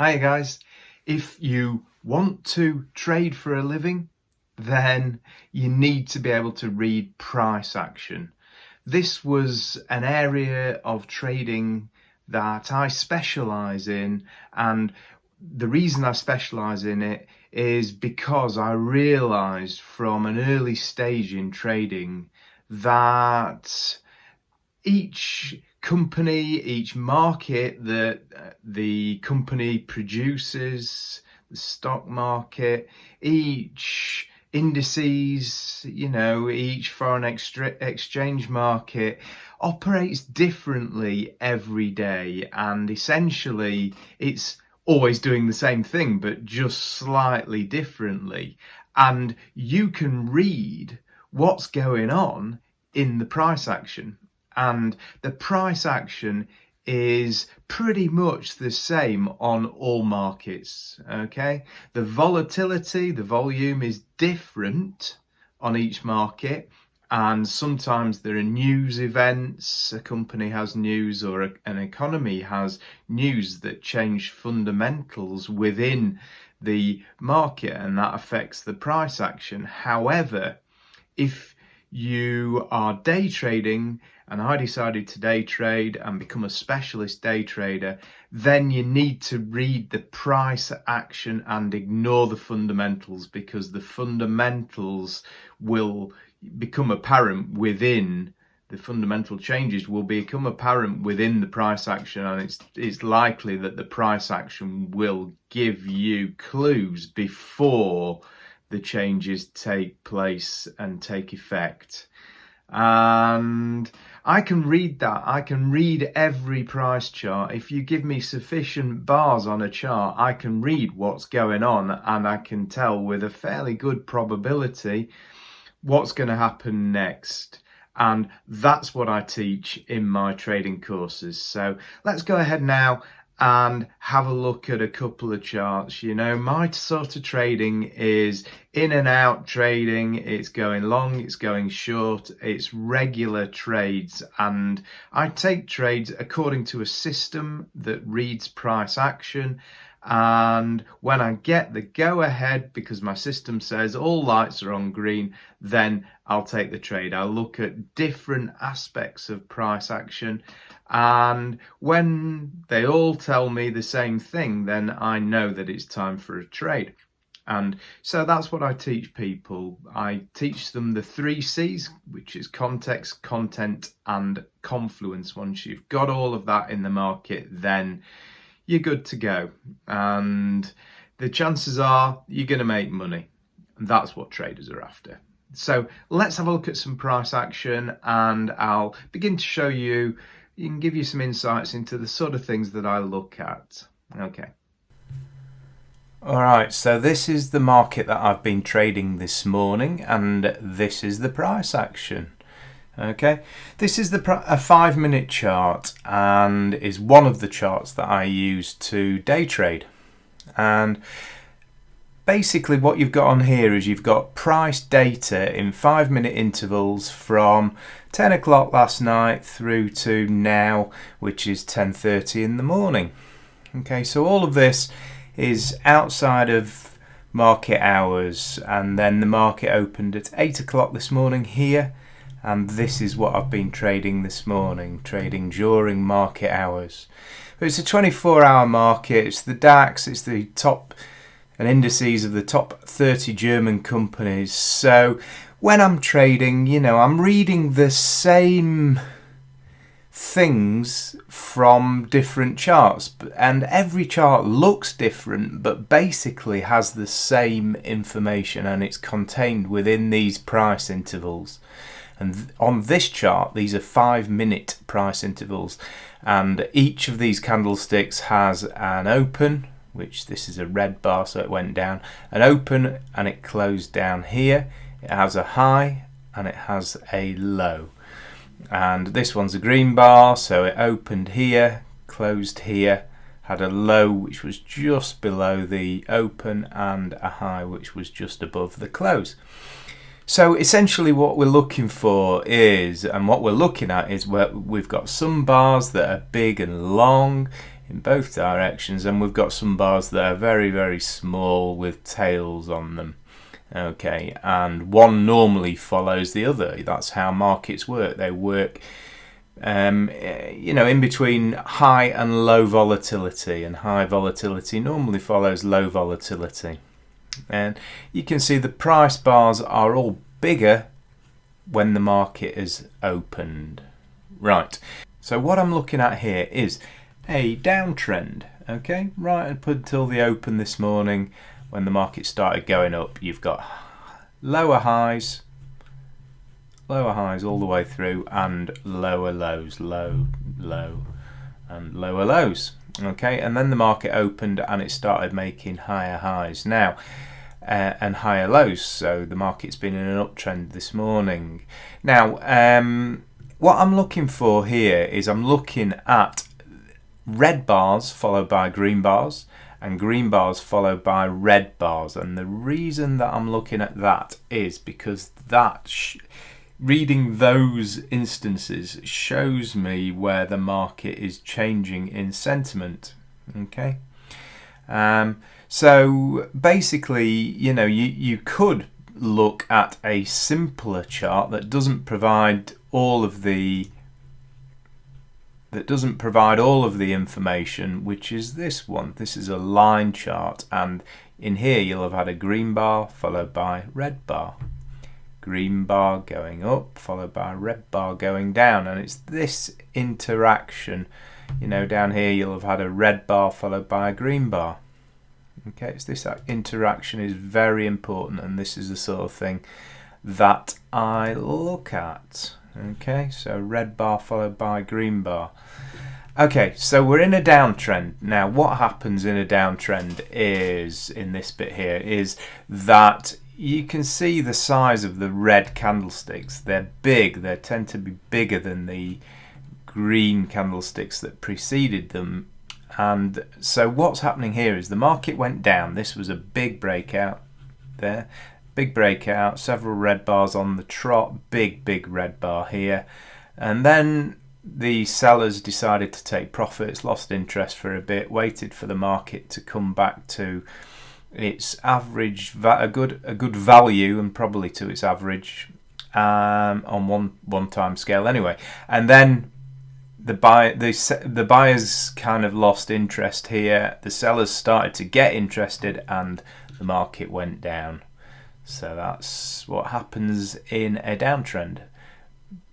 Hi guys, if you want to trade for a living, then you need to be able to read price action. This was an area of trading that I specialize in, and the reason I specialize in it is because I realized from an early stage in trading that each company, each market that the company produces, the stock market, each indices, each foreign exchange market operates differently every day, and essentially it's always doing the same thing but just slightly differently, and you can read what's going on in the price action. And the price action is pretty much the same on all markets, okay? The volatility, the volume is different on each market, and sometimes there are news events, a company has news, or an economy has news that change fundamentals within the market, and that affects the price action. However, if you are day trading, and I decided to day trade and become a specialist day trader, then you need to read the price action and ignore the fundamentals, because the fundamentals will become apparent within the fundamental changes will become apparent within the price action, and it's likely that the price action will give you clues before the changes take place and take effect. And I can read that. I can read every price chart. If you give me sufficient bars on a chart, I can read what's going on, and I can tell with a fairly good probability what's going to happen next. And that's what I teach in my trading courses. So let's go ahead now and have a look at a couple of charts. My sort of trading is in and out trading. It's going long, it's going short, it's regular trades, and I take trades according to a system that reads price action. And when I get the go ahead, because my system says all lights are on green, then I'll take the trade. I'll look at different aspects of price action, and when they all tell me the same thing, then I know that it's time for a trade. And so that's what I teach people. I teach them the 3 C's, which is context, content, and confluence. Once you've got all of that in the market, then you're good to go. And the chances are you're going to make money. And that's what traders are after. So let's have a look at some price action, and I'll begin to show you and give you some insights into the sort of things that I look at. Okay. Alright, so this is the market that I've been trading this morning, and this is the price action. Okay, this is a 5-minute chart, and is one of the charts that I use to day trade. And basically what you've got on here is you've got price data in 5-minute intervals from 10 o'clock last night through to now, which is 10:30 in the morning. Okay, so all of this is outside of market hours, and then the market opened at 8 o'clock this morning here, and this is what I've been trading this morning, trading during market hours. But it's a 24-hour market. It's the DAX, it's the top and indices of the top 30 German companies. So when I'm trading, I'm reading the same things from different charts, and every chart looks different but basically has the same information, and it's contained within these price intervals. And on this chart, these are 5-minute price intervals, and each of these candlesticks has an open, which this is a red bar, so it went down, an open, and it closed down here. It has a high and it has a low, and this one's a green bar, so it opened here, closed here, had a low which was just below the open, and a high which was just above the close. So essentially what we're looking for is, and what we're looking at is, where we've got some bars that are big and long in both directions, and we've got some bars that are very, very small with tails on them. Okay, and one normally follows the other. That's how markets work. They work in between high and low volatility, and high volatility normally follows low volatility. And you can see the price bars are all bigger when the market is opened. Right, so what I'm looking at here is a downtrend. Okay, right up until the open this morning, when the market started going up, you've got lower highs all the way through, and lower lows, low, and lower lows. Okay, and then the market opened and it started making higher highs now and higher lows. So the market's been in an uptrend this morning. Now, what I'm looking for here is I'm looking at red bars followed by green bars, and green bars followed by red bars. And the reason that I'm looking at that is because reading those instances shows me where the market is changing in sentiment. Okay, so basically, you could look at a simpler chart that doesn't provide all of the information, which is this one. This is a line chart, and in here you'll have had a green bar followed by red bar, green bar going up followed by red bar going down, and it's this interaction. Down here you'll have had a red bar followed by a green bar. Okay, it's this interaction is very important, and this is the sort of thing that I look at. Okay, so red bar followed by green bar. Okay, so we're in a downtrend. Now, what happens in a downtrend is, in this bit here, is that you can see the size of the red candlesticks. They're big. They tend to be bigger than the green candlesticks that preceded them. And so what's happening here is the market went down. This was a big breakout there. Big breakout, several red bars on the trot, big red bar here. And then the sellers decided to take profits, lost interest for a bit, waited for the market to come back to its average, a good value, and probably to its average on one time scale anyway. And then the buyers kind of lost interest here. The sellers started to get interested, and the market went down. So that's what happens in a downtrend.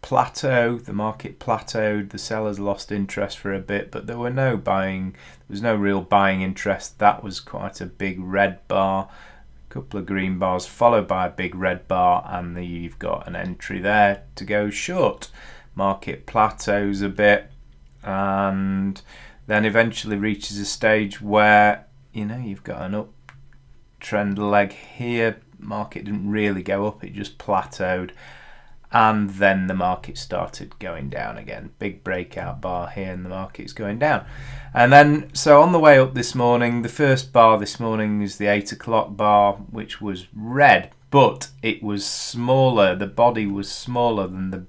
The market plateaued, the sellers lost interest for a bit, but there was no real buying interest. That was quite a big red bar, a couple of green bars followed by a big red bar, and you've got an entry there to go short. Market plateaus a bit and then eventually reaches a stage where you've got an uptrend leg here. Market didn't really go up, it just plateaued, and then the market started going down again. Big breakout bar here, and the market's going down. And then, so on the way up this morning, the first bar this morning is the 8 o'clock bar, which was red, but it was smaller. The body was smaller than the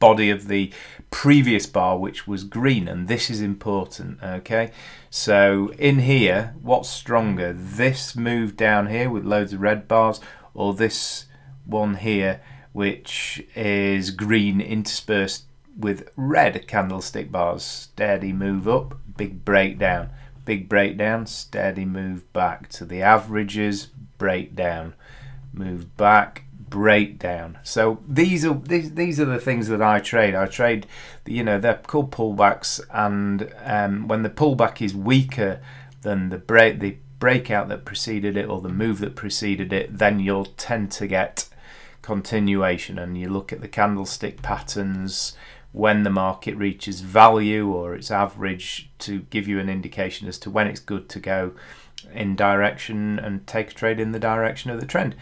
body of the previous bar, which was green, and this is important. Okay, so in here, what's stronger, this move down here with loads of red bars, or this one here which is green interspersed with red candlestick bars? Steady move up, big breakdown, steady move back to the averages, breakdown, move back, breakdown. So these are the things that I trade. They're called pullbacks, and when the pullback is weaker than the breakout that preceded it, or the move that preceded it, then you'll tend to get continuation. And you look at the candlestick patterns when the market reaches value or its average to give you an indication as to when it's good to go in direction and take a trade in the direction of the trend.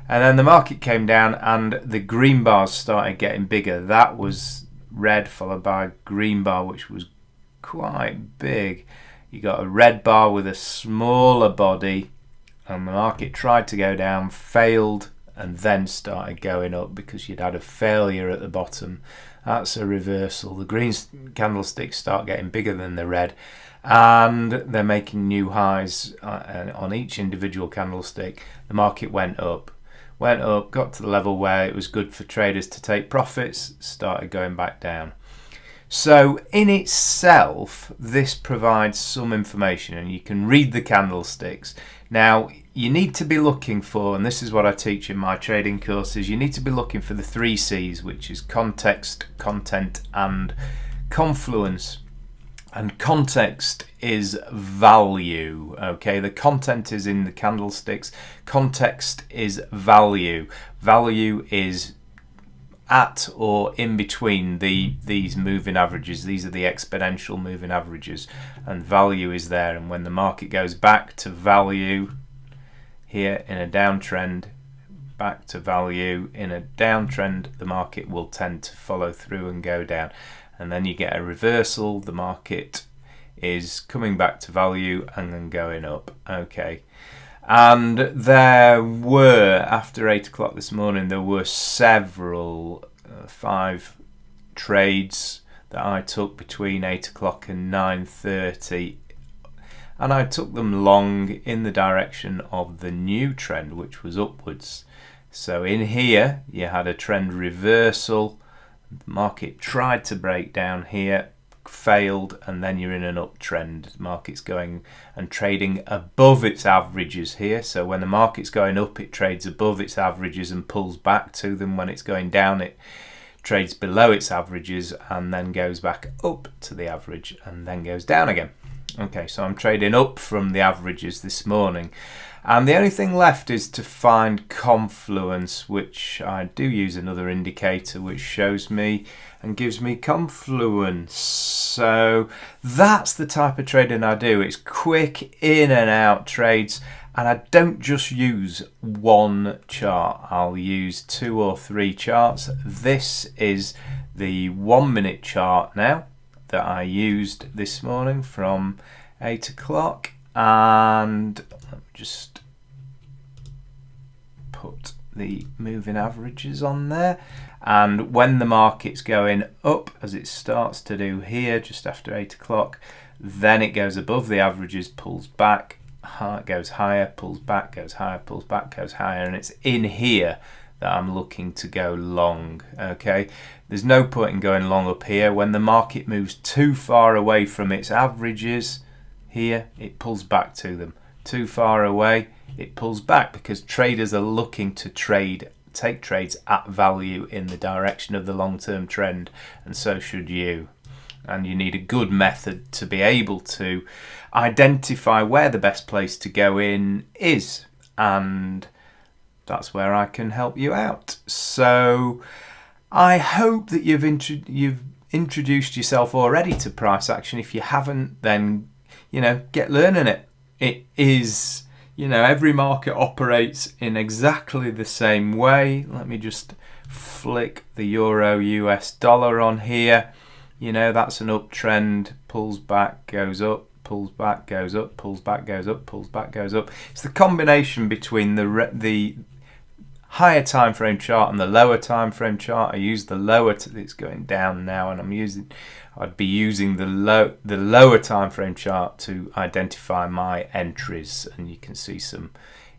And then the market came down and the green bars started getting bigger. That was red followed by a green bar, which was quite big. You got a red bar with a smaller body, and the market tried to go down, failed, and then started going up because you'd had a failure at the bottom. That's a reversal. The green candlesticks start getting bigger than the red, and they're making new highs on each individual candlestick. The market went up, got to the level where it was good for traders to take profits, started going back down. So in itself, this provides some information, and you can read the candlesticks. Now, you need to be looking for, and this is what I teach in my trading courses, you need to be looking for the 3 C's, which is context, content, and confluence. And context is value, okay? The content is in the candlesticks. Context is value. Value is at or in between these moving averages. These are the exponential moving averages, and value is there. And when the market goes back to value here in a downtrend, back to value in a downtrend, the market will tend to follow through and go down. And then you get a reversal, the market is coming back to value and then going up, okay? And there were, after 8 o'clock this morning, there were several 5 trades that I took between 8 o'clock and 9:30, and I took them long in the direction of the new trend, which was upwards. So in here you had a trend reversal. The market tried to break down here, failed, and then you're in an uptrend. The market's going and trading above its averages here. So when the market's going up, it trades above its averages and pulls back to them. When it's going down, it trades below its averages and then goes back up to the average and then goes down again. Okay, so I'm trading up from the averages this morning. And the only thing left is to find confluence, which I do use another indicator which shows me and gives me confluence. So that's the type of trading I do. It's quick in and out trades, and I don't just use one chart. I'll use 2 or 3 charts. This is the 1 minute chart now that I used this morning from 8 o'clock, and let me just put the moving averages on there. And when the market's going up, as it starts to do here just after 8 o'clock, then it goes above the averages, pulls back, goes higher, pulls back, goes higher, pulls back, goes higher, and it's in here that I'm looking to go long, okay? There's no point in going long up here. When the market moves too far away from its averages here, it pulls back to them. Too far away, it pulls back, because traders are looking to take trades at value in the direction of the long-term trend, and so should you. And you need a good method to be able to identify where the best place to go in is, and that's where I can help you out. So I hope that you've introduced yourself already to price action. If you haven't, then get learning it. It is, every market operates in exactly the same way. Let me just flick the euro US dollar on here. That's an uptrend, pulls back, goes up, pulls back, goes up, pulls back, goes up, pulls back, goes up. It's the combination between the higher time frame chart and the lower time frame chart. I use the lower, it's going down now, and I'd be using the lower time frame chart to identify my entries, and you can see some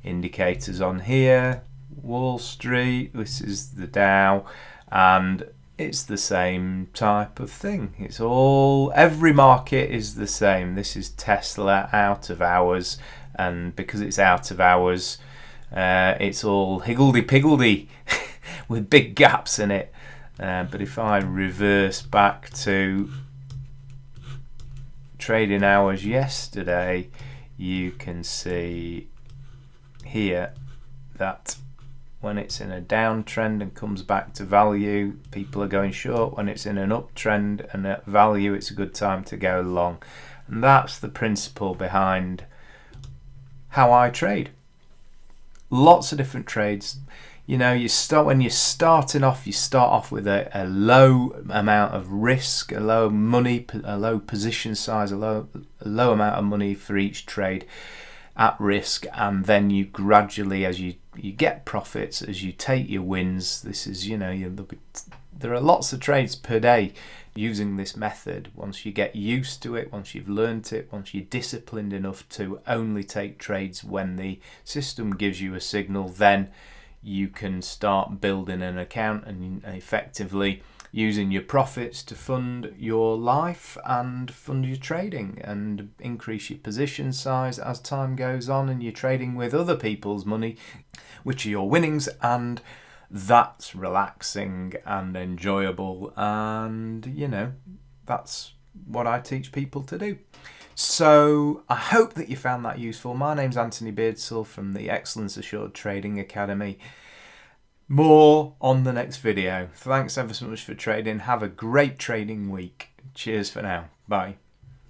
indicators on here. Wall Street, this is the Dow, and it's the same type of thing. Every market is the same. This is Tesla out of hours, and because it's out of hours, it's all higgledy-piggledy with big gaps in it. But if I reverse back to trading hours yesterday, you can see here that when it's in a downtrend and comes back to value, people are going short. When it's in an uptrend and at value, it's a good time to go long. And that's the principle behind how I trade. Lots of different trades. When you're starting off, you start off with a low amount of risk, a low money, a low position size, a low amount of money for each trade at risk, and then you gradually, as you get profits, as you take your wins. This is, there are lots of trades per day, using this method, once you get used to it, once you've learnt it, once you're disciplined enough to only take trades when the system gives you a signal, then you can start building an account and effectively using your profits to fund your life and fund your trading and increase your position size as time goes on, and you're trading with other people's money, which are your winnings, and that's relaxing and enjoyable, and that's what I teach people to do. So I hope that you found that useful. My name's Anthony Beardsall from the Excellence Assured Trading Academy. More on the next video. Thanks ever so much for trading. Have a great trading week. Cheers for now. Bye.